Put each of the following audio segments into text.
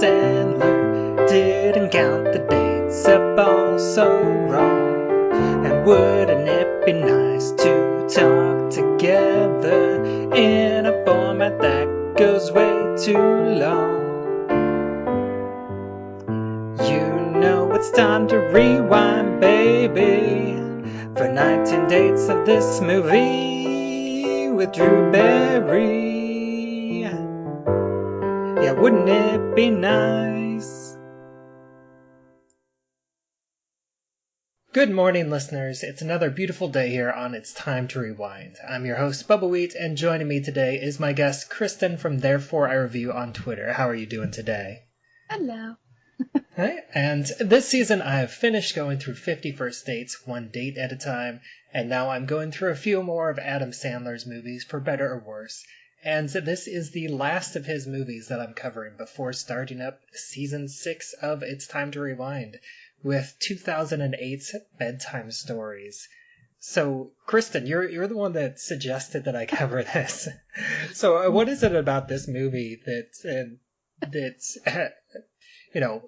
Sandler didn't count the dates up all so wrong. And wouldn't it be nice to talk together in a format that goes way too long? You know it's time to rewind, baby, for 19 dates of this movie with Drew Barry. Yeah, wouldn't it be nice? Good morning, listeners. It's another beautiful day here on It's Time to Rewind. I'm your host, Bubbawheat, and joining me today is my guest, Kristin from Therefore I Review on Twitter. How are you doing today? Hello. Right. And this season I have finished going through 50 First Dates, one date at a time, and now I'm going through a few more of Adam Sandler's movies, for better or worse. And this is the last of his movies that I'm covering before starting up season 6 of It's Time to Rewind with 2008's Bedtime Stories. So, Kristin, you're the one that suggested that I cover this. So, what is it about this movie that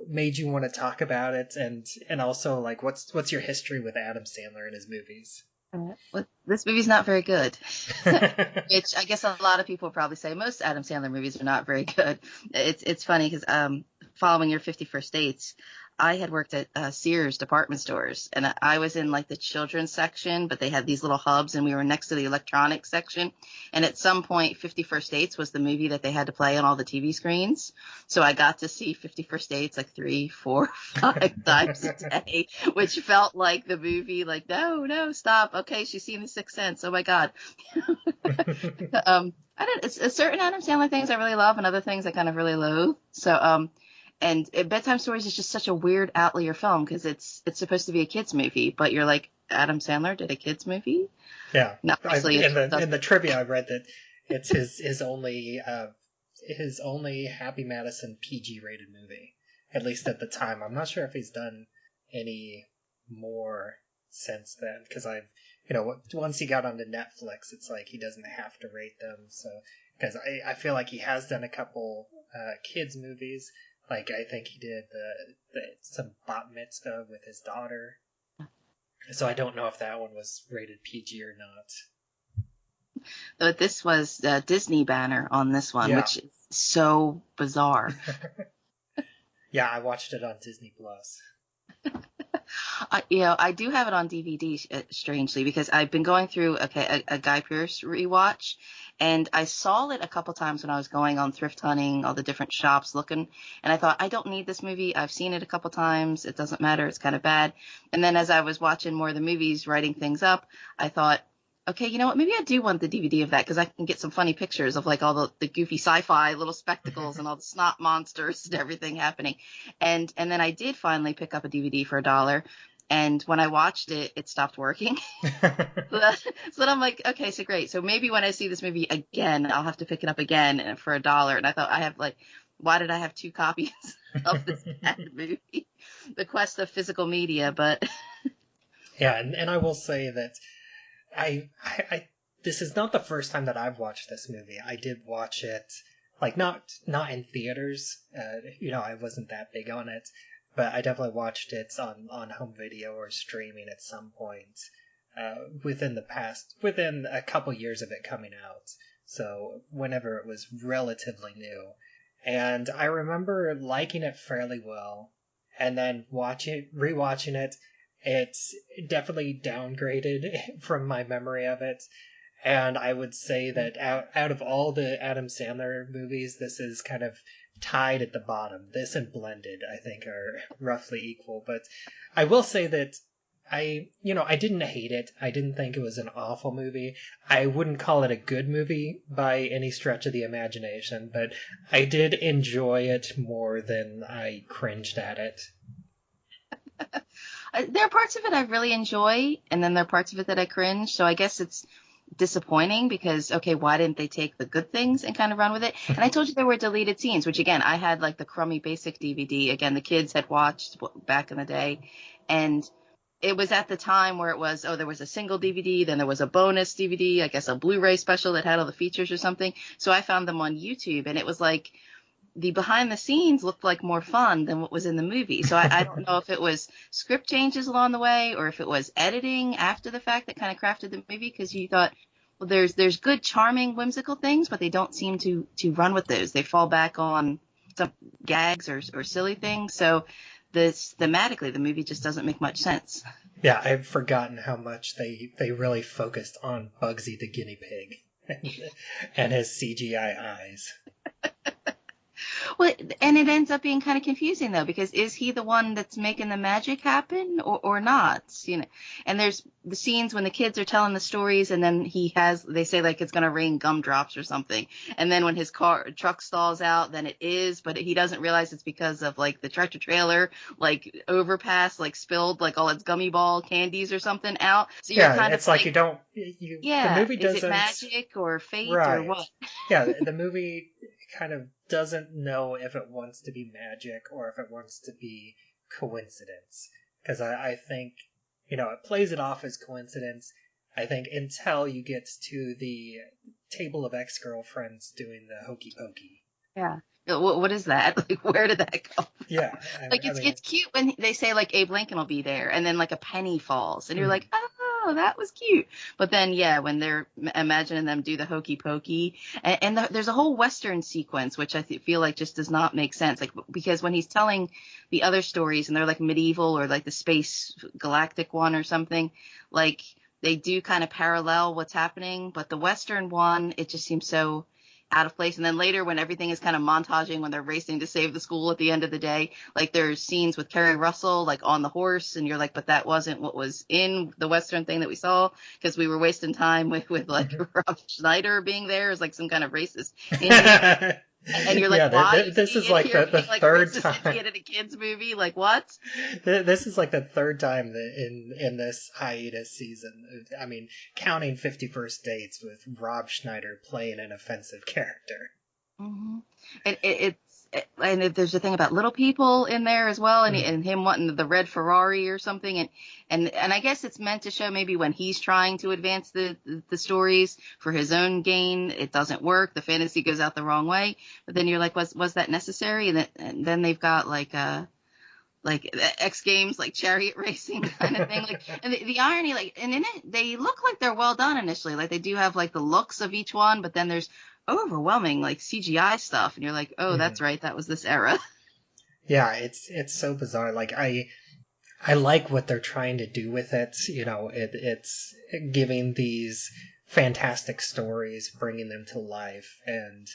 made you want to talk about it, and also like what's your history with Adam Sandler and his movies? Well, this movie's not very good, which I guess a lot of people probably say most Adam Sandler movies are not very good. It's funny because following your 50 First Dates, I had worked at Sears department stores, and I was in like the children's section, but they had these little hubs, and we were next to the electronics section. And at some point, 50 First Dates was the movie that they had to play on all the TV screens. So I got to see 50 First Dates like 3, 4, 5 times a day, which felt like the movie, like, no, stop. Okay, she's seen The Sixth Sense. Oh my God. It's certain Adam Sandler things I really love, and other things I kind of really loathe. So, and Bedtime Stories is just such a weird outlier film because it's supposed to be a kids movie, but you're like, Adam Sandler did a kids movie? Yeah. No, in the trivia, I read that it's his only Happy Madison PG rated movie, at least at the time. I'm not sure if he's done any more since then, because once he got onto Netflix, it's like he doesn't have to rate them. So because I feel like he has done a couple kids movies. Like, I think he did some bat mitzvah with his daughter. So I don't know if that one was rated PG or not. But this was the Disney banner on this one, which is so bizarre. Yeah, I watched it on Disney Plus. I do have it on DVD, strangely, because I've been going through a Guy Pearce rewatch, and I saw it a couple times when I was going on thrift hunting, all the different shops looking, and I thought, I don't need this movie. I've seen it a couple times. It doesn't matter. It's kind of bad. And then as I was watching more of the movies, writing things up, I thought, okay, you know what? Maybe I do want the DVD of that because I can get some funny pictures of like all the goofy sci-fi little spectacles and all the snot monsters and everything happening. And then I did finally pick up a DVD for $1. And when I watched it, it stopped working. So then I'm like, okay, so great. So maybe when I see this movie again, I'll have to pick it up again for $1. And I thought, why did I have 2 copies of this bad movie? The quest of physical media, but. Yeah, and I will say that I this is not the first time that I've watched this movie. I did watch it, like, not in theaters. I wasn't that big on it. But I definitely watched it on home video or streaming at some point within a couple years of it coming out. So whenever it was relatively new. And I remember liking it fairly well. And then rewatching it, it's definitely downgraded from my memory of it. And I would say that out of all the Adam Sandler movies, this is kind of tied at the bottom. This and Blended, I think, are roughly equal. But I will say that I didn't hate it. I didn't think it was an awful movie. I wouldn't call it a good movie by any stretch of the imagination, but I did enjoy it more than I cringed at it. There are parts of it I really enjoy, and then there are parts of it that I cringe. So I guess it's disappointing because, okay, why didn't they take the good things and kind of run with it? And I told you there were deleted scenes, which again, I had like the crummy basic DVD. Again, the kids had watched back in the day. And it was at the time where it was, there was a single DVD, then there was a bonus DVD, I guess a Blu-ray special that had all the features or something. So I found them on YouTube, and it was like the behind the scenes looked like more fun than what was in the movie. So I don't know if it was script changes along the way or if it was editing after the fact that kind of crafted the movie, because you thought, well, there's good, charming, whimsical things, but they don't seem to run with those. They fall back on some gags or silly things. So this thematically, the movie just doesn't make much sense. Yeah, I've forgotten how much they really focused on Bugsy the guinea pig and his CGI eyes. Well, and it ends up being kind of confusing though, because is he the one that's making the magic happen or not? You know, and there's the scenes when the kids are telling the stories, and then they say like it's going to rain gumdrops or something. And then when his truck stalls out, then it is, but he doesn't realize it's because of like the tractor trailer, like overpass, like spilled like all its gummy ball candies or something out. So you're kind it's of like the movie doesn't, is it magic or fate right, or what? Yeah, the movie kind of doesn't know if it wants to be magic or if it wants to be coincidence. Because I think, it plays it off as coincidence, I think, until you get to the table of ex-girlfriends doing the hokey pokey. Yeah. What is that? Like, where did that go? Yeah. It's cute when they say like Abe Lincoln will be there and then like a penny falls and you're like, oh, that was cute. But then, yeah, when they're imagining them do the hokey pokey and there's a whole Western sequence, which I feel like just does not make sense. Like, because when he's telling the other stories and they're like medieval or like the space galactic one or something, like they do kind of parallel what's happening. But the Western one, it just seems so out of place. And then later when everything is kind of montaging when they're racing to save the school at the end of the day, like there's scenes with Kerry Russell like on the horse and you're like, but that wasn't what was in the Western thing that we saw, because we were wasting time with like Rob Schneider being there as like some kind of racist Indian. And you're like, why? This is like the third time in a kids movie. Like, what? This is like the third time that in this hiatus season. I mean, counting 51st Dates with Rob Schneider playing an offensive character. Mm-hmm. And if there's a thing about little people in there as well, and him wanting the red Ferrari or something, and I guess it's meant to show maybe when he's trying to advance the stories for his own gain, it doesn't work. The fantasy goes out the wrong way. But then you're like, was that necessary? And then they've got like X Games, like chariot racing kind of thing. Like, and the irony, like, and in it, they look like they're well done initially. Like they do have like the looks of each one, but then there's overwhelming like CGI stuff, and you're like, oh, that's right, that was this era. Yeah, it's so bizarre. Like I like what they're trying to do with it. It's giving these fantastic stories, bringing them to life, and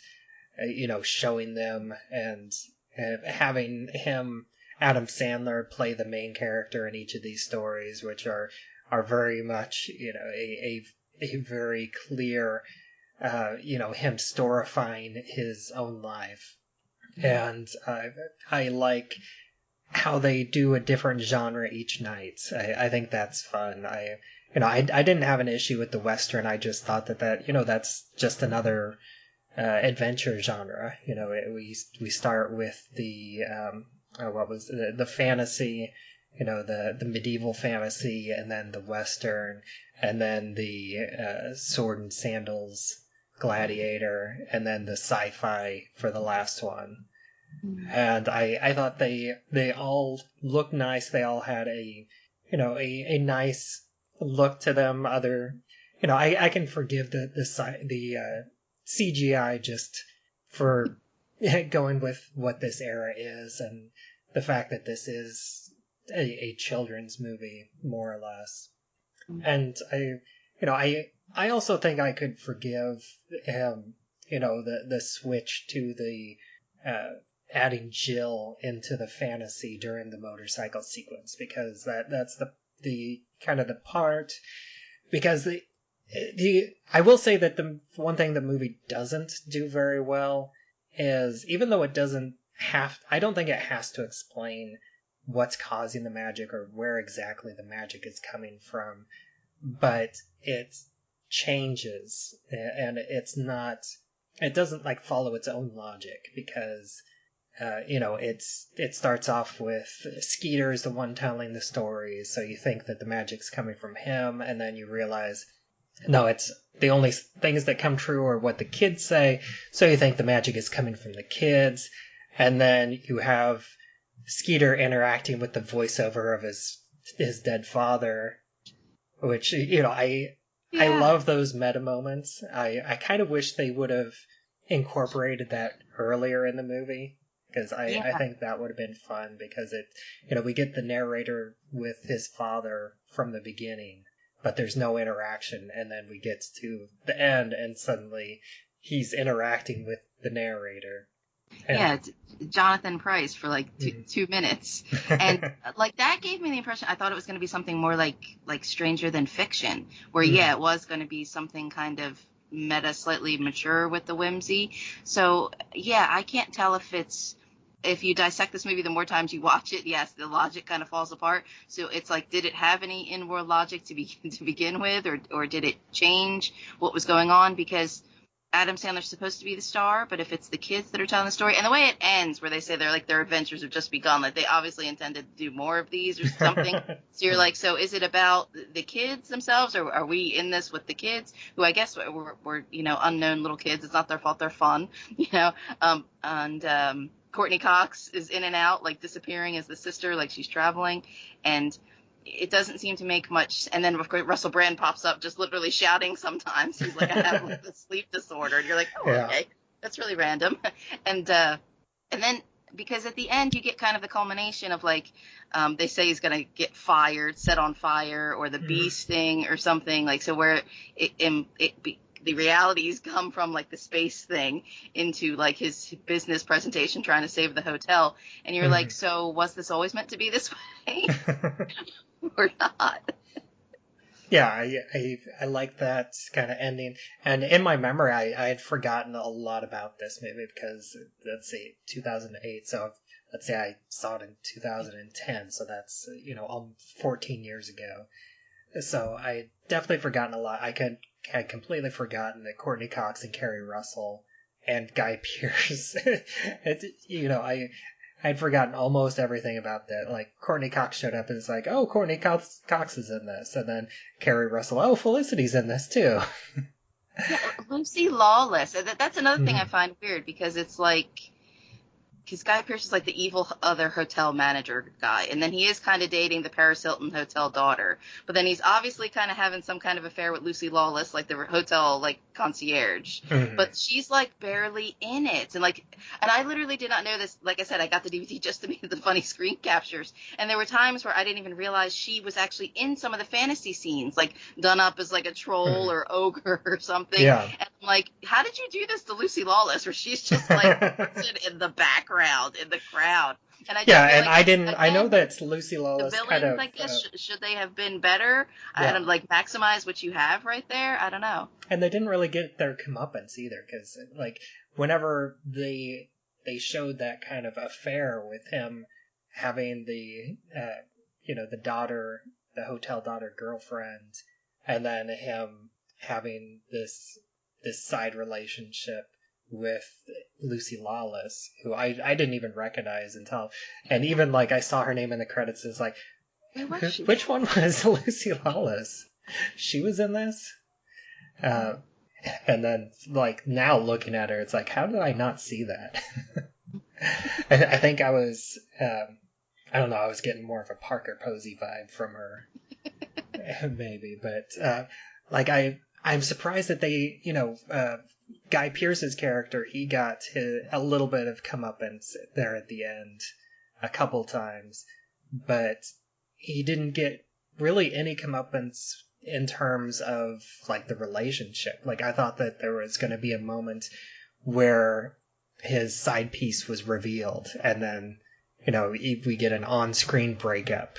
showing them, and having Adam Sandler play the main character in each of these stories, which are very much a very clear him storifying his own life. And I like how they do a different genre each night. I think that's fun. I didn't have an issue with the Western. I just thought that that's just another adventure genre. We start with the what was the fantasy, the medieval fantasy, and then the Western, and then the sword and sandals gladiator, and then the sci-fi for the last one. And I thought they all looked nice. They all had a nice look to them. I can forgive the CGI just for going with what this era is, and the fact that this is a children's movie more or less. And I also think I could forgive him, the switch to the adding Jill into the fantasy during the motorcycle sequence, because that's the kind of the part, because I will say that the one thing the movie doesn't do very well is, even though it doesn't I don't think it has to explain what's causing the magic or where exactly the magic is coming from, but it changes, and it doesn't like follow its own logic, because it starts off with Skeeter is the one telling the story, so you think that the magic's coming from him, and then you realize no, it's the only things that come true are what the kids say, so you think the magic is coming from the kids, And then you have Skeeter interacting with the voiceover of his dead father, which, I love those meta moments. I kind of wish they would have incorporated that earlier in the movie, because I think that would have been fun, because we get the narrator with his father from the beginning, but there's no interaction, and then we get to the end and suddenly he's interacting with the narrator. It's Jonathan Pryce for like 2 minutes, and like that gave me the impression I thought it was going to be something more like Stranger Than Fiction, where it was going to be something kind of meta, slightly mature with the whimsy. So I can't tell if you dissect this movie the more times you watch it, yes, the logic kind of falls apart. So it's like, did it have any in-world logic to begin with, or did it change what was going on? Because Adam Sandler's supposed to be the star, but if it's the kids that are telling the story, and the way it ends, where they say their adventures have just begun, like they obviously intended to do more of these or something. So you're like, so is it about the kids themselves, or are we in this with the kids, who I guess were unknown little kids? It's not their fault, they're fun, and Courtney Cox is in and out, like disappearing as the sister, like she's traveling, and it doesn't seem to make much. And then, of course, Russell Brand pops up just literally shouting sometimes. He's like, I have like a sleep disorder. And you're like, oh, okay, that's really random. And then, because at the end you get kind of the culmination of like, they say he's going to get fired, set on fire, or the bee sting or something, like, so where the realities come from, like the space thing, into like his business presentation trying to save the hotel. And you're like, so was this always meant to be this way? Or not? Yeah, I like that kind of ending. And in my memory, I had forgotten a lot about this movie because, let's see, 2008. So let's say I saw it in 2010. So that's, 14 years ago. So I definitely forgotten a lot. I had completely forgotten that Courtney Cox and Kerry Russell and Guy Pearce, I'd forgotten almost everything about that. Like, Courtney Cox showed up and it's like, oh, Courtney Cox is in this. And then Kerry Russell, oh, Felicity's in this too. Lucy Lawless. That's another thing I find weird, because it's like, because Guy Pearce is like the evil other hotel manager guy, and then he is kind of dating the Paris Hilton hotel daughter, but then he's obviously kind of having some kind of affair with Lucy Lawless, like the hotel like concierge, but she's like barely in it, and I literally did not know this. Like I said, I got the DVD just to make the funny screen captures, and there were times where I didn't even realize she was actually in some of the fantasy scenes, like done up as like a troll or ogre or something. Yeah. And I'm like, how did you do this to Lucy Lawless, where she's just like in the background, in the crowd? And I know that Lucy Lawless, the villains, I guess, should they have been better? Yeah. And like maximize what you have right there? I don't know. And they didn't really get their comeuppance either, because like whenever they showed that kind of affair with him having the the hotel daughter girlfriend, and then him having this side relationship with Lucy Lawless, who I didn't even recognize until, and even like I saw her name in the credits, it's like, which one was Lucy Lawless? She was in this? And then like now looking at her, it's like, how did I not see that? I think I was, I don't know, I was getting more of a Parker Posey vibe from her, maybe, but I'm surprised that they, Guy Pearce's character, he got a little bit of comeuppance there at the end a couple times, but he didn't get really any comeuppance in terms of like the relationship. Like, I thought that there was going to be a moment where his side piece was revealed, and then, we get an on-screen breakup.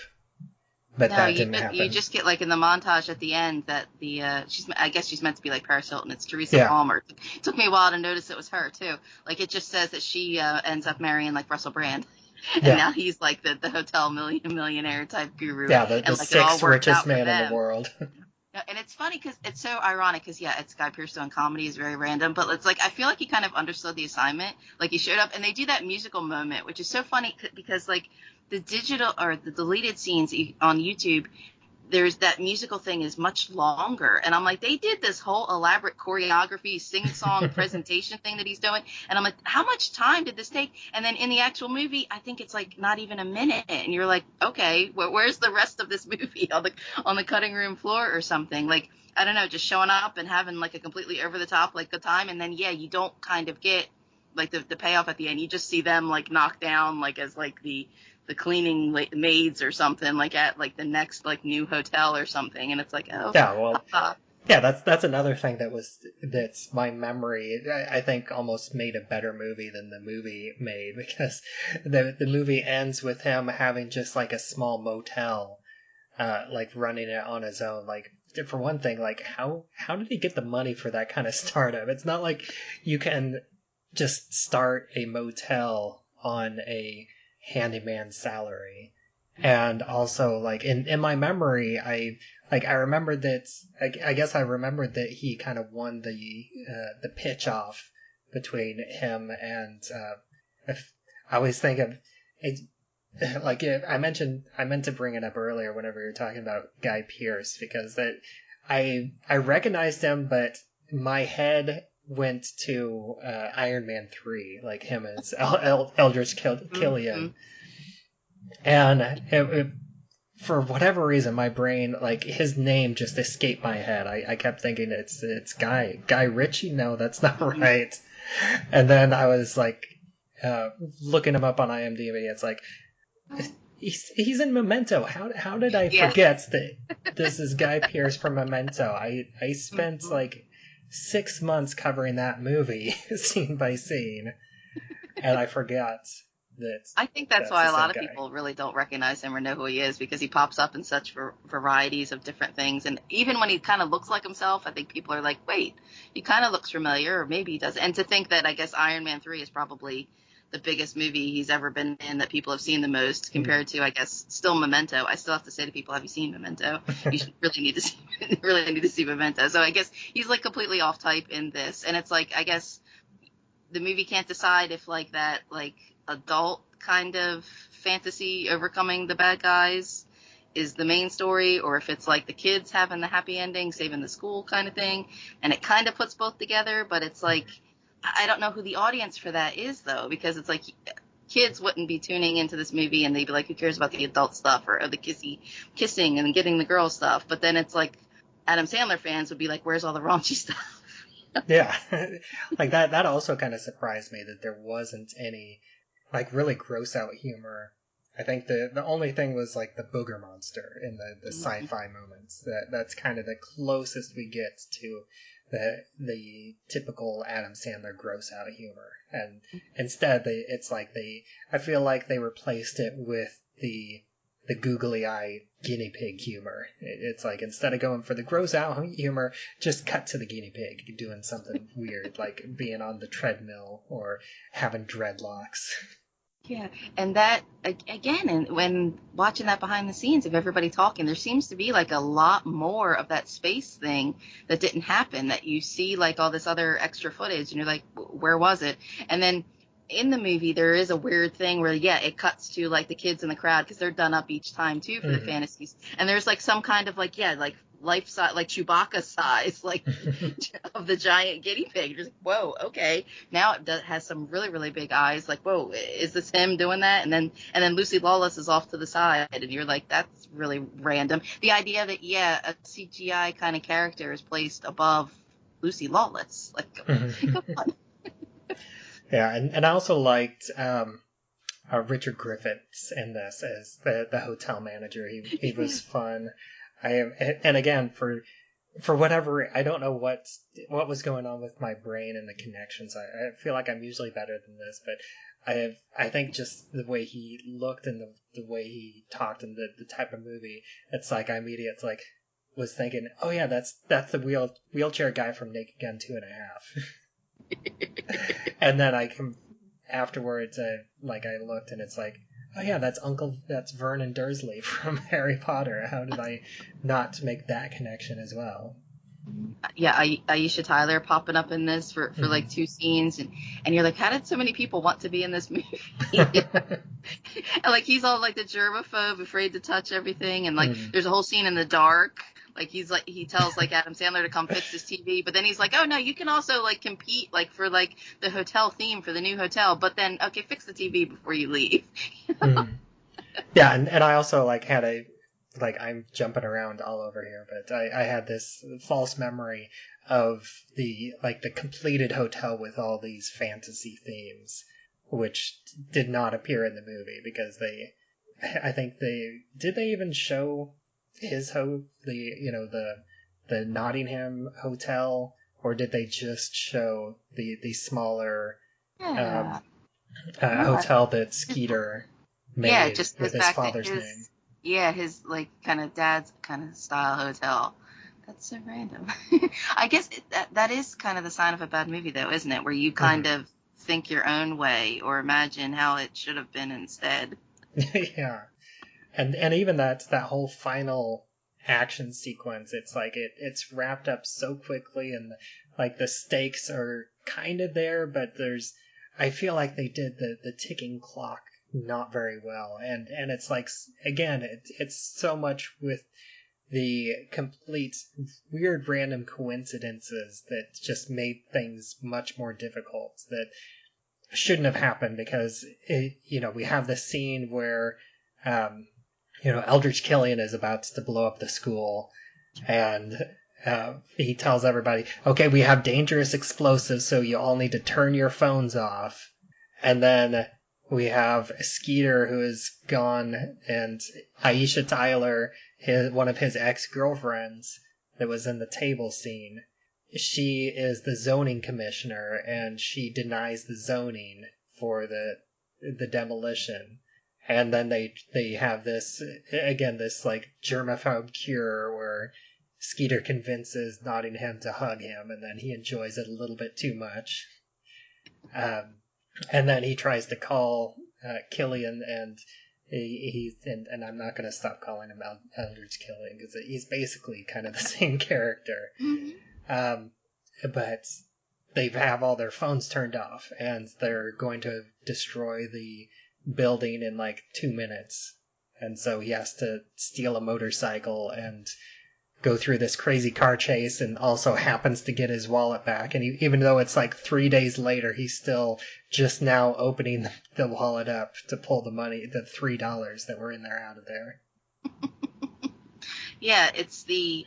But that didn't happen. You just get like in the montage at the end that I guess she's meant to be like Paris Hilton. It's Teresa Palmer. It took me a while to notice it was her too. Like, it just says that she ends up marrying like Russell Brand, and now he's like the hotel millionaire type guru. Yeah, the sixth richest man in the world. And it's funny because it's so ironic, because it's Guy Pearce doing comedy is very random, but it's like I feel like he kind of understood the assignment. Like, he showed up and they do that musical moment, which is so funny because like the digital or the deleted scenes on YouTube, there's that musical thing is much longer. And I'm like, they did this whole elaborate choreography, sing-song presentation thing that he's doing. And I'm like, how much time did this take? And then in the actual movie, I think it's like not even a minute. And you're like, okay, where's the rest of this movie on the cutting room floor or something? Like, I don't know, just showing up and having like a completely over the top, like good time. And then, yeah, you don't kind of get like the payoff at the end. You just see them like knocked down, like as like the cleaning maids or something, like at like the next like new hotel or something, and it's like, oh Yeah, well, yeah, that's another thing that's my memory. I think almost made a better movie than the movie made, because the movie ends with him having just like a small motel, like running it on his own. Like, for one thing, like how did he get the money for that kind of startup? It's not like you can just start a motel on a handyman salary. And also, like, in my memory, I remembered that, I guess I remembered that he kind of won the pitch off between him and, I always think of it, like, I meant to bring it up earlier whenever you were talking about Guy Pearce, because I recognized him, but my head went to Iron Man 3, like him as Eldritch Killian. And for whatever reason, my brain, like, his name just escaped my head. I kept thinking it's Guy Ritchie. No, that's not right. And then I was like, looking him up on IMDb. It's like, he's in Memento. How did I forget that this is Guy Pearce from Memento? I spent like 6 months covering that movie scene by scene, and I forgot. I think that's why a lot of people really don't recognize him or know who he is, because he pops up in such varieties of different things. And even when he kind of looks like himself, I think people are like, wait, he kind of looks familiar, or maybe he does. And to think that, I guess Iron Man 3 is probably the biggest movie he's ever been in, that people have seen the most, compared to, I guess, still Memento. I still have to say to people, have you seen Memento? You should really need to see Memento. So I guess he's like completely off type in this. And it's like, I guess the movie can't decide if like that, like, adult kind of fantasy overcoming the bad guys is the main story, or if it's like the kids having the happy ending, saving the school kind of thing. And it kind of puts both together, but it's like, I don't know who the audience for that is, though, because it's like kids wouldn't be tuning into this movie and they'd be like, who cares about the adult stuff or the kissing and getting the girl stuff? But then it's like Adam Sandler fans would be like, where's all the raunchy stuff? Yeah, like that also kind of surprised me that there wasn't any like really gross out humor. I think the only thing was like the booger monster in the sci-fi moments. That's kind of the closest we get to the typical Adam Sandler gross out humor. And instead I feel like they replaced it with the googly eye guinea pig humor. It's like, instead of going for the gross out humor, just cut to the guinea pig doing something weird, like being on the treadmill or having dreadlocks. Yeah, and that, again, and when watching that behind the scenes of everybody talking, there seems to be like a lot more of that space thing that didn't happen, that you see like all this other extra footage and you're like, where was it? And then in the movie, there is a weird thing where, yeah, it cuts to like the kids in the crowd, because they're done up each time too for the fantasies. And there's like some kind of like, yeah, like life size, like Chewbacca size, like of the giant guinea pig. You're just like, whoa, okay. Now it has some really, really big eyes. Like, whoa, is this him doing that? And then Lucy Lawless is off to the side, and you're like, that's really random. The idea that, yeah, a CGI kind of character is placed above Lucy Lawless. Like, come on. Yeah, and I also liked Richard Griffiths in this as the hotel manager. He was fun. And again, for whatever, I don't know what was going on with my brain and the connections. I feel like I'm usually better than this, but I think just the way he looked and the way he talked and the type of movie, it's like I immediately was thinking, oh yeah, that's the wheelchair guy from Naked Gun 2.5. And then afterwards, I looked and it's like, oh yeah, that's Vernon Dursley from Harry Potter. How did I not make that connection as well? Yeah, Aisha Tyler popping up in this for Hmm. like two scenes, and you're like, how did so many people want to be in this movie? And like he's all like the germaphobe, afraid to touch everything, and like Hmm. there's a whole scene in the dark. Like he's like he tells like Adam Sandler to come fix his TV, but then he's like, oh no, you can also like compete like for like the hotel theme for the new hotel, but then okay, fix the TV before you leave. Hmm. Yeah, and I also like had a like I'm jumping around all over here, but I had this false memory of the completed hotel with all these fantasy themes, which did not appear in the movie because I think they even show the Nottingham hotel, or did they just show the smaller Yeah, um, no, hotel that just, Skeeter yeah, it made just with goes his back to father's name? his like kind of dad's kind of style hotel. That's so random. I guess that is kind of the sign of a bad movie, though, isn't it? Where you kind Hmm. of think your own way or imagine how it should have been instead. Yeah, and even that whole final action sequence, it's like it's wrapped up so quickly, and like the stakes are kind of there, but I feel like they did the ticking clock not very well, and it's like again, it's so much with the complete weird random coincidences that just made things much more difficult that shouldn't have happened because we have this scene where um, Eldridge Killian is about to blow up the school, and he tells everybody, "Okay, we have dangerous explosives, so you all need to turn your phones off." And then we have Skeeter who is gone, and Aisha Tyler, one of his ex-girlfriends that was in the table scene. She is the zoning commissioner, and she denies the zoning for the demolition. And then they have this again, this like germaphobe cure where Skeeter convinces Nottingham to hug him, and then he enjoys it a little bit too much. Um, and then he tries to call Killian, and and I'm not going to stop calling him Eldridge Killian because he's basically kind of the same character. Mhm. Um, but they have all their phones turned off, and they're going to destroy the building in like 2 minutes. And so he has to steal a motorcycle and go through this crazy car chase, and also happens to get his wallet back. And even though it's like 3 days later, he's still just now opening the wallet up to pull the money, the $3 that were in there, out of there. Yeah, it's the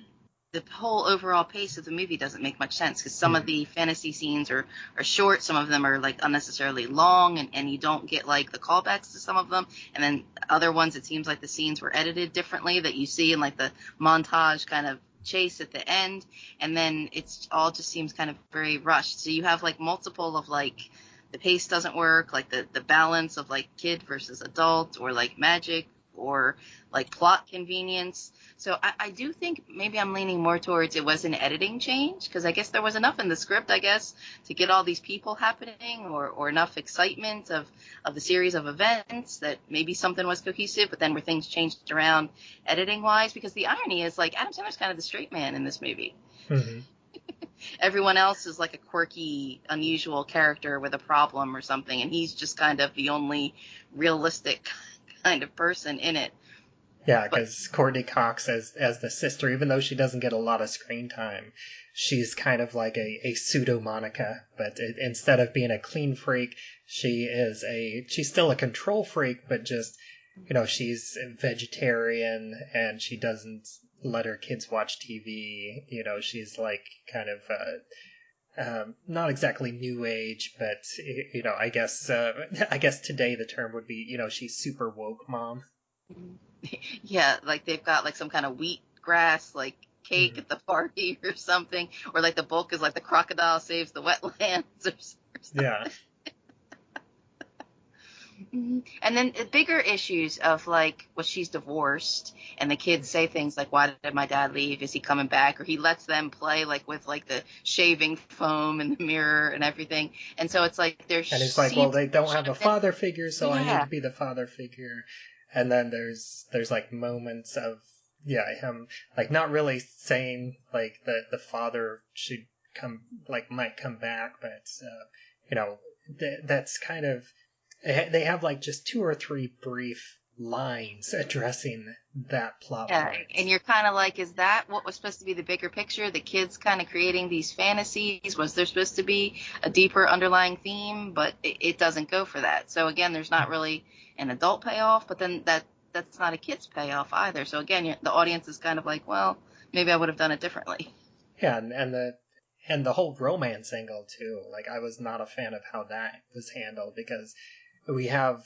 whole overall pace of the movie doesn't make much sense because some of Hmm. the fantasy scenes are short, some of them are like unnecessarily long, and you don't get like the callbacks to some of them, and then other ones it seems like the scenes were edited differently that you see in like the montage kind of chase at the end, and then it's all just seems kind of very rushed. So you have like multiple of like the pace doesn't work, like the balance of like kid versus adult, or like magic, or like plot convenience. So I do think maybe I'm leaning more towards it was an editing change because I guess there was enough in the script, I guess, to get all these people happening, or enough excitement of the series of events that maybe something was cohesive, but then where things changed around editing wise. Because the irony is like Adam Sandler's kind of the straight man in this movie. Hmm. Everyone else is like a quirky, unusual character with a problem or something, and he's just kind of the only realistic kind of person in it. Yeah, But because Courtney Cox as the sister, even though she doesn't get a lot of screen time, she's kind of like a pseudo Monica. But instead of being a clean freak, she's still a control freak, but just she's a vegetarian, and she doesn't let her kids watch TV. She's like kind of not exactly new age, but I guess today the term would be she's super woke mom. yeah, like they've got like some kind of wheat grass like cake Mm. at the party or something, or like the book is like the crocodile saves the wetlands or something. Yeah. And then bigger issues of like, well, she's divorced, and the kids say things like, "Why did my dad leave? Is he coming back?" Or he lets them play like with like the shaving foam and the mirror and everything, and so it's like there And he's like, well, seems they don't should have a have been, father figure, so I need yeah, to be the father figure. And then there's like moments of yeah, him like not really saying like the father should might come back, but you know that's kind of they have like just two or three brief lines addressing that plot Yeah, point. and you're kind of like, is that what was supposed to be the bigger picture? The kids kind of creating these fantasies? Was there supposed to be a deeper underlying theme? But it doesn't go for that. So again, there's not really an adult payoff, but then that's not a kid's payoff either. So again, the audience is kind of like, well, maybe I would have done it differently. Yeah, and the whole romance angle too. Like I was not a fan of how that was handled because we have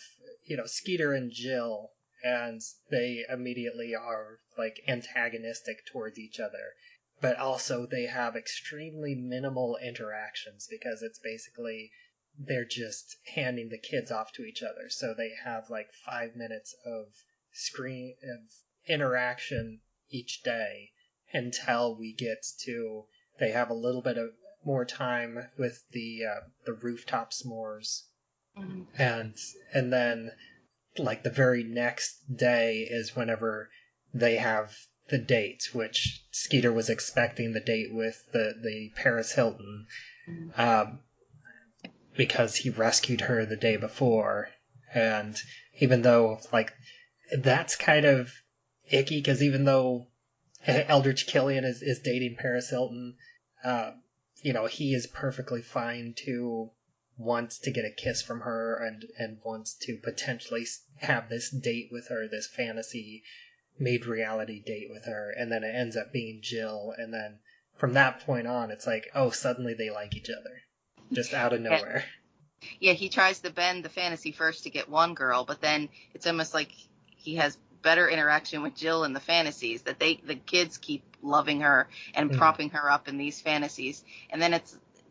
Skeeter and Jill, and they immediately are like antagonistic towards each other, but also they have extremely minimal interactions because it's basically they're just handing the kids off to each other. So they have like 5 minutes of screen of interaction each day until we get to they have a little bit of more time with the rooftop s'mores, Mm-hmm. and then like the very next day is whenever they have the date, which Skeeter was expecting the date with the Paris Hilton, um, because he rescued her the day before, and even though like that's kind of icky because even though Eldridge Killian is dating Paris Hilton, uh, he is perfectly fine to want to get a kiss from her and wants to potentially have this date with her, this fantasy made reality date with her, and then it ends up being Jill, and then from that point on, it's like, oh, suddenly they like each other, just out of nowhere. Yeah, he tries to bend the fantasy first to get one girl, but then it's almost like he has better interaction with Jill in the fantasies, that the kids keep loving her and propping her up in these fantasies. And then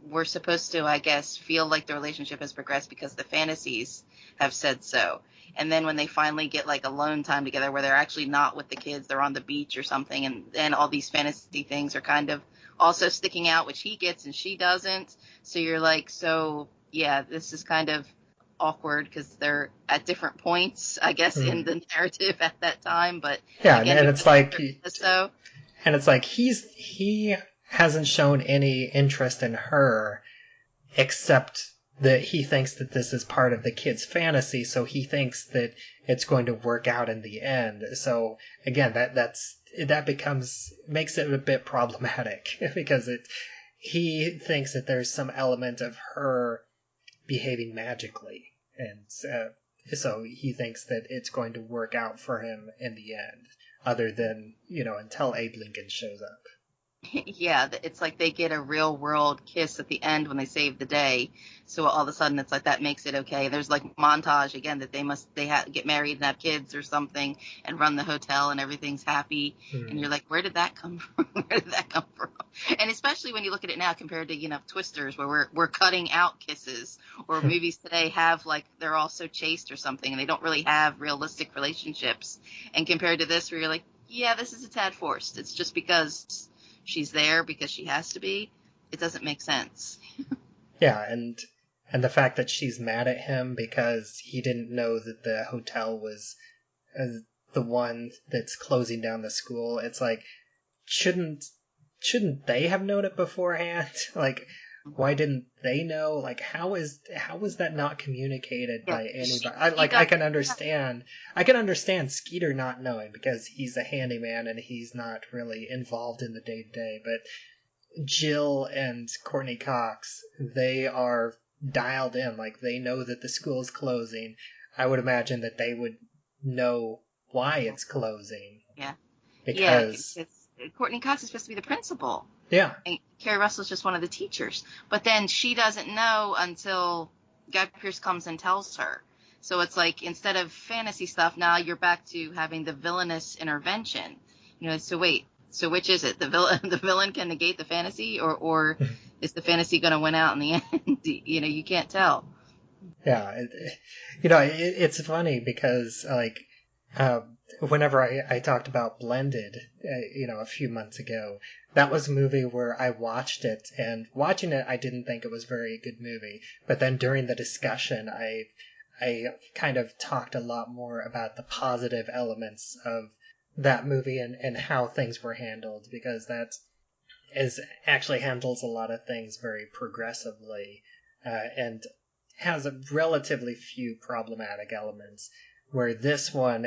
we're supposed to, I guess, feel like the relationship has progressed because the fantasies have said so. And then when they finally get like alone time together where they're actually not with the kids, they're on the beach or something, and then all these fantasy things are kind of also sticking out, which he gets and she doesn't. So you're like, so yeah, this is kind of awkward because they're at different points, I guess, in the narrative at that time. But yeah, again, and it's like so. And it's like he hasn't shown any interest in her except that he thinks that this is part of the kid's fantasy, so he thinks that it's going to work out in the end. So again, that makes it a bit problematic because he thinks that there's some element of her behaving magically, and so he thinks that it's going to work out for him in the end, other than until Abe Lincoln shows up. Yeah, it's like they get a real world kiss at the end when they save the day. So all of a sudden it's like that makes it okay. There's like montage again that they get married and have kids or something and run the hotel and everything's happy. And you're like, where did that come from? Where did that come from? And especially when you look at it now compared to, Twisters where we're cutting out kisses, or movies today have like they're all so chaste or something and they don't really have realistic relationships. And compared to this where you're like, yeah, this is a tad forced. It's just because she's there because she has to be. It doesn't make sense. Yeah, and the fact that she's mad at him because he didn't know that the hotel was the one that's closing down the school. It's like, shouldn't they have known it beforehand? Like, why didn't they know? Like, how is that not communicated by anybody? I can understand Skeeter not knowing because he's a handyman and he's not really involved in the day to day. But Jill and Courtney Cox, they are dialed in. Like, they know that the school is closing. I would imagine that they would know why it's closing. Yeah. Because Courtney Cox is supposed to be the principal. Yeah. And Carrie Russell's just one of the teachers. But then she doesn't know until Guy Pearce comes and tells her. So it's like, instead of fantasy stuff, now you're back to having the villainous intervention. So wait, so which is it? The villain can negate the fantasy, or is the fantasy going to win out in the end? You can't tell. Yeah. It's funny because, like, whenever I talked about Blended, a few months ago, that was a movie where I watched it, and watching it, I didn't think it was a very good movie. But then during the discussion, I kind of talked a lot more about the positive elements of that movie and how things were handled, because that is actually handles a lot of things very progressively, and has a relatively few problematic elements, where this one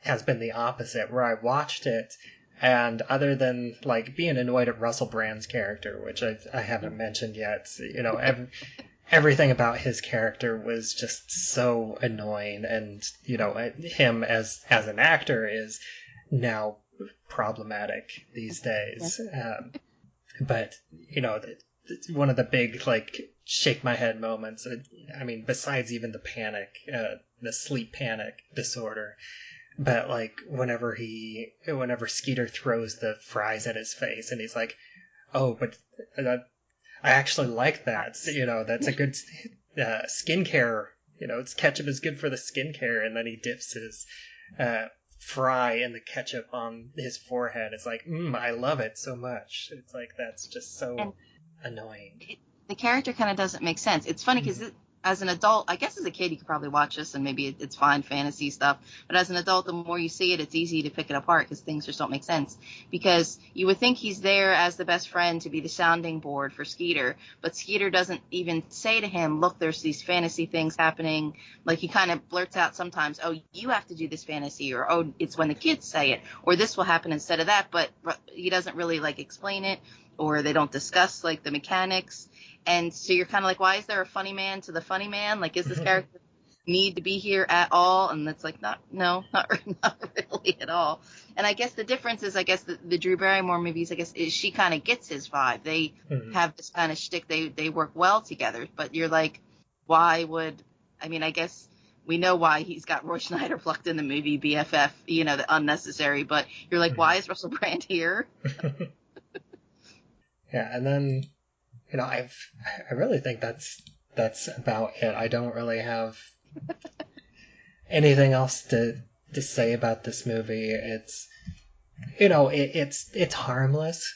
has been the opposite, where I watched it, and other than like being annoyed at Russell Brand's character, which I haven't mentioned yet, everything about his character was just so annoying, and him as an actor is now problematic these days. But one of the big like shake my head moments, I mean, besides even the panic, the sleep panic disorder, but like whenever Skeeter throws the fries at his face and he's like, oh, but I actually like that. That's a good skincare. It's ketchup is good for the skincare, and then he dips his fry in the ketchup on his forehead. It's like, I love it so much. It's like, that's just so annoying. The character kind of doesn't make sense. It's funny because as an adult, I guess as a kid you could probably watch this and maybe it's fine fantasy stuff, but as an adult, the more you see it, it's easy to pick it apart because things just don't make sense. Because you would think he's there as the best friend to be the sounding board for Skeeter, but Skeeter doesn't even say to him, look, there's these fantasy things happening. Like he kind of blurts out sometimes, oh, you have to do this fantasy, or oh, it's when the kids say it, or this will happen instead of that, but he doesn't really like explain it, or they don't discuss like the mechanics. And so you're kind of like, why is there a funny man to the funny man? Like, is this character need to be here at all? And it's like, not really at all. And I guess the difference is, I guess the Drew Barrymore movies, I guess, is she kind of gets his vibe. They have this kind of shtick. They work well together. But you're like, why would, I mean, I guess we know why he's got Roy Schneider plucked in the movie BFF, the unnecessary. But you're like, why is Russell Brand here? Yeah, and then I really think that's about it. I don't really have anything else to say about this movie. It's it's harmless,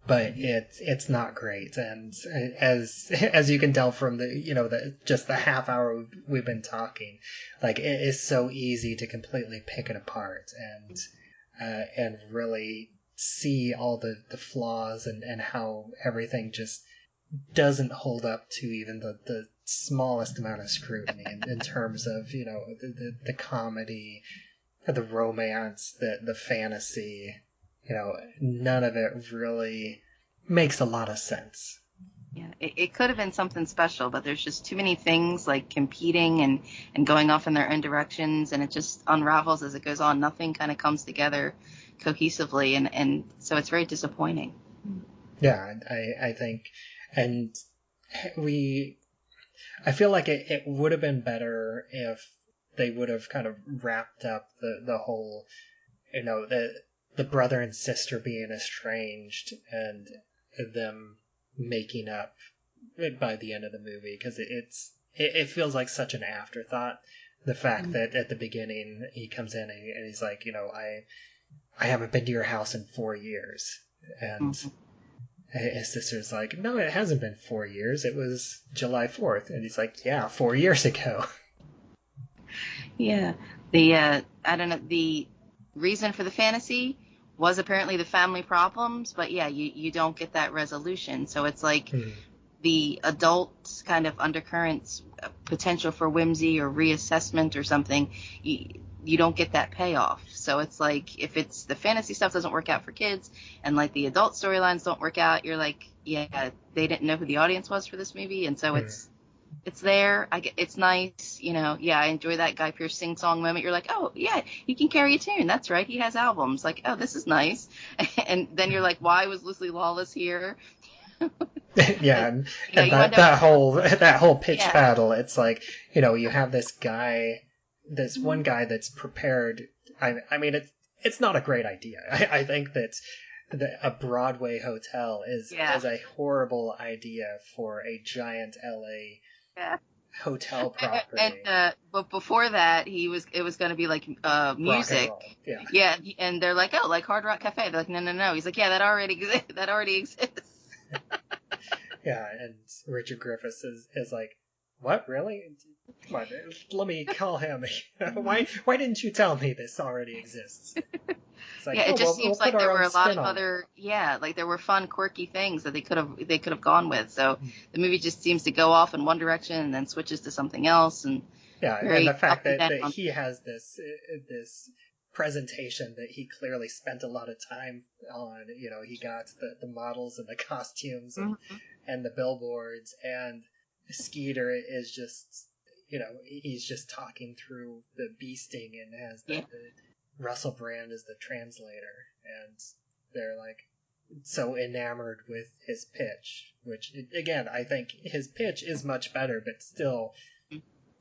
but it's not great. And as you can tell from the half hour we've been talking, like, it is so easy to completely pick it apart and really see all the flaws and how everything just doesn't hold up to even the smallest amount of scrutiny in terms of the comedy, the romance, the fantasy. None of it really makes a lot of sense. Yeah, it could have been something special, but there's just too many things like competing and going off in their own directions, and it just unravels as it goes on. Nothing kind of comes together cohesively, and so it's very disappointing. Yeah, I think, and I feel like it would have been better if they would have kind of wrapped up the whole, the brother and sister being estranged and them making up by the end of the movie, because it feels like such an afterthought. The fact that at the beginning he comes in and he's like, I haven't been to your house in 4 years, and his sister's like, no, it hasn't been 4 years. It was July 4th. And he's like, yeah, 4 years ago. Yeah. I don't know, the reason for the fantasy was apparently the family problems, but yeah, you don't get that resolution. So it's like the adult kind of undercurrents, potential for whimsy or reassessment or something, you don't get that payoff. So it's like, if it's the fantasy stuff doesn't work out for kids and like the adult storylines don't work out, you're like, yeah, they didn't know who the audience was for this movie. And so it's there. It's nice. I enjoy that Guy Pearce sing-song moment. You're like, oh yeah, he can carry a tune. That's right. He has albums. Like, oh, this is nice. And then you're like, why was Leslie Lawless here? Yeah, and that whole pitch battle. It's like, you have this guy, this one guy that's prepared. I mean, it's not a great idea. I think that a Broadway hotel is a horrible idea for a giant LA hotel property. But before that, it was going to be like music. Yeah, and they're like, oh, like Hard Rock Cafe. They're like, no. He's like, yeah, that already exists. Yeah, and Richard Griffiths is like, What, really? Come on, let me call him. Why didn't you tell me this already exists? It's like, Yeah, it oh, just well, we'll seems put like there our were own a lot spin of on it. other, yeah, like there were fun, quirky things that they could have gone with. So the movie just seems to go off in one direction and then switches to something else, and Yeah, and the very up fact and that down. he has this presentation that he clearly spent a lot of time on. He got the models and the costumes Mhm. and the billboards, and Skeeter is just, he's just talking through the bee sting and has Yeah, the Russell Brand as the translator, and they're like so enamored with his pitch, which again, I think his pitch is much better, but still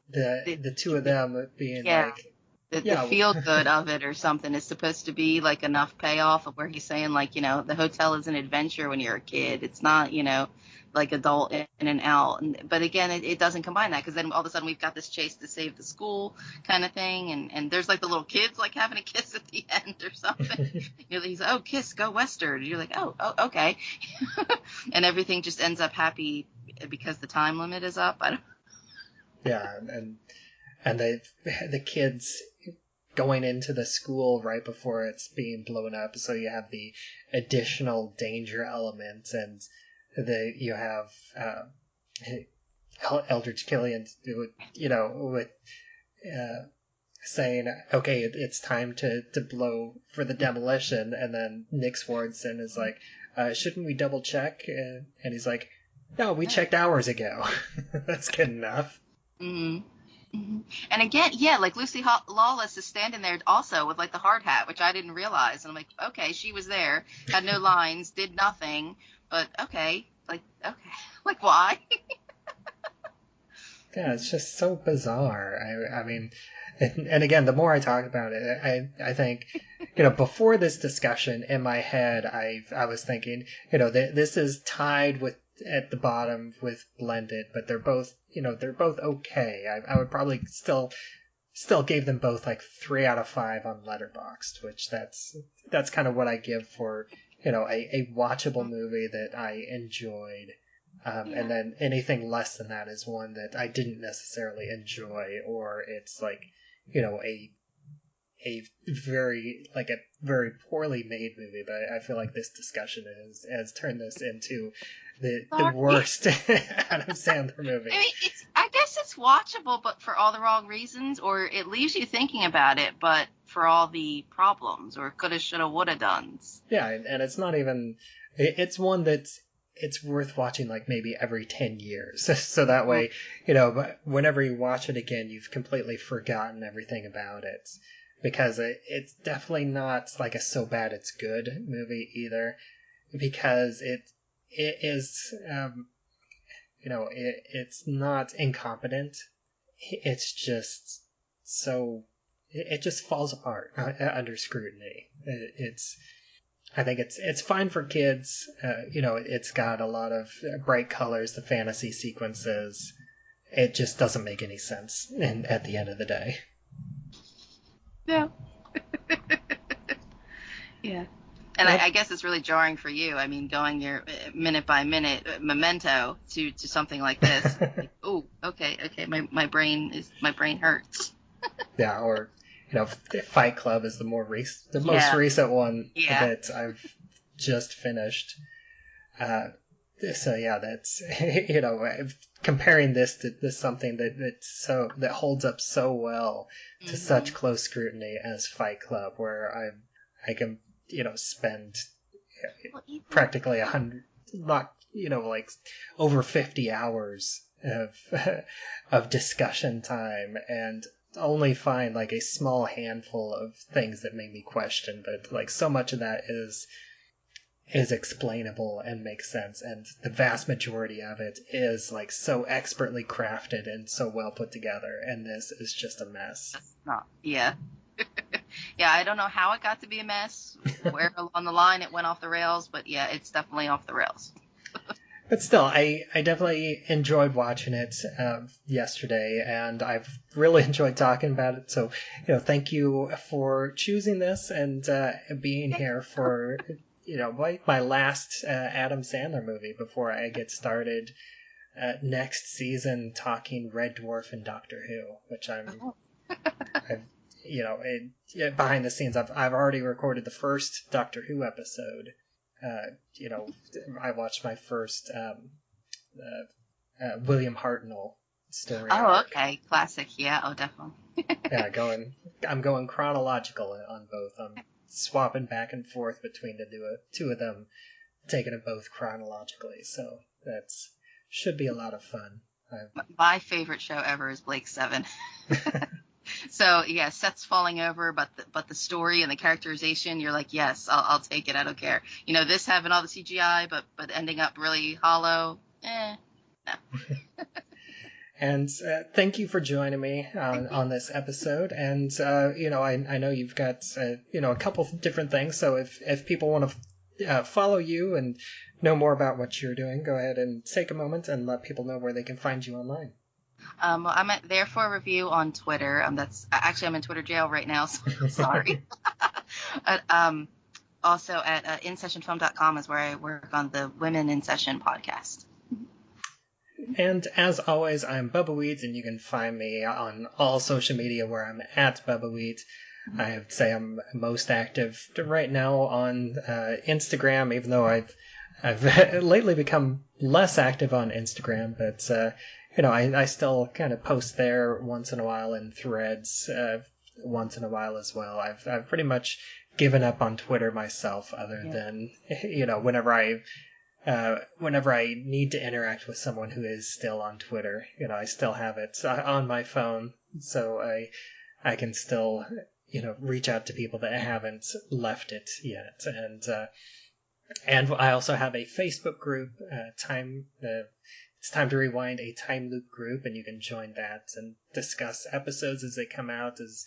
the, the two of them being yeah, like, the yeah, feel good of it or something is supposed to be like enough payoff of where he's saying like, the hotel is an adventure when you're a kid. It's not, like adult in and out. But again, it doesn't combine that, because then all of a sudden we've got this chase to save the school kind of thing. And there's like the little kids like having a kiss at the end or something. He's like, oh, kiss, go westward. You're like, oh, okay. And everything just ends up happy because the time limit is up. I don't. yeah, and the kids going into the school right before it's being blown up, so you have the additional danger element, and you have Eldridge Killian, with saying, okay, it's time to blow for the demolition, and then Nick Swardson is like, shouldn't we double check? And he's like, no, we checked hours ago. That's good enough. Mm-hmm. Mm-hmm. And again, yeah, like Lucy Lawless is standing there also with like the hard hat, which I didn't realize. And I'm like, okay, she was there, had no lines, did nothing, but okay, like why? Yeah, it's just so bizarre. I mean, and again, the more I talk about it, I think, before this discussion in my head, I was thinking, this is tied with at the bottom with Blended, but they're both okay. I would probably still gave them both like 3 out of 5 on Letterboxd, which that's kind of what I give for, a watchable movie that I enjoyed. And Yeah. then anything less than that is one that I didn't necessarily enjoy, or it's like, a very poorly made movie. But I feel like this discussion has turned this into the Sorry. worst Adam Sandler movie. I mean, I guess it's watchable, but for all the wrong reasons, or it leaves you thinking about it, but for all the problems, or coulda, shoulda, woulda dones. Yeah, and it's not even. It's one that's it's worth watching like maybe every 10 years. So that way, but whenever you watch it again, you've completely forgotten everything about it. Because it's definitely not like a so bad it's good movie either. Because it is, it's not incompetent. It's just so. It just falls apart under scrutiny. I think it's fine for kids. It's got a lot of bright colors, the fantasy sequences. It just doesn't make any sense at the end of the day. Yeah. Yeah. And I guess it's really jarring for you. I mean, going your minute by minute memento to something like this. Like, oh, okay. My brain hurts. Yeah, or Fight Club is the most Yeah. recent one Yeah. that I've just finished. So yeah, that's comparing this to something that holds up so well to such close scrutiny as Fight Club, where I can spend Well, even, practically 100, not like over 50 hours of discussion time and only find like a small handful of things that make me question, but like so much of that is explainable and makes sense, and the vast majority of it is like so expertly crafted and so well put together, and this is just a mess. that's not. Yeah. Yeah, I don't know how it got to be a mess, where along the line it went off the rails, but yeah, it's definitely off the rails. But still, I definitely enjoyed watching it yesterday, and I've really enjoyed talking about it. So, thank you for choosing this and being here for, my last Adam Sandler movie before I get started next season talking Red Dwarf and Doctor Who, which I've behind the scenes, I've already recorded the first Doctor Who episode. I watched my first William Hartnell story arc. Okay, classic. Yeah, definitely. I'm going chronological on both. I'm swapping back and forth between the two of them, taking them both chronologically. So that's should be a lot of fun. My favorite show ever is Blake 7. So yeah, Seth's falling over, but the story and the characterization, you're like, yes, I'll take it. I don't care. This having all the CGI, but ending up really hollow. No. And thank you for joining me on this episode. And I know you've got a couple of different things. So if people want to follow you and know more about what you're doing, go ahead and take a moment and let people know where they can find you online. Well, I'm at There For Review on Twitter. I'm in Twitter jail right now, so sorry. Also at InSessionFilm.com is where I work on the Women in Session podcast. And as always, I'm Bubbawheat, and you can find me on all social media where I'm at Bubbawheat. I would say I'm most active right now on Instagram, even though I've lately become less active on Instagram, but I still kind of post there once in a while, in Threads once in a while as well. I've pretty much given up on Twitter myself, other than whenever I need to interact with someone who is still on Twitter. I still have it on my phone, so I can still reach out to people that haven't left it yet, and I also have a Facebook group, It's Time to Rewind, a time loop group, and you can join that and discuss episodes as they come out, as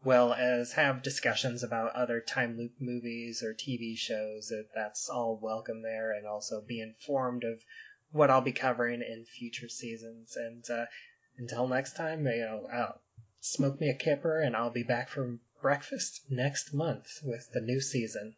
well as have discussions about other time loop movies or TV shows. That's all welcome there, and also be informed of what I'll be covering in future seasons. And until next time, smoke me a kipper, and I'll be back for breakfast next month with the new season.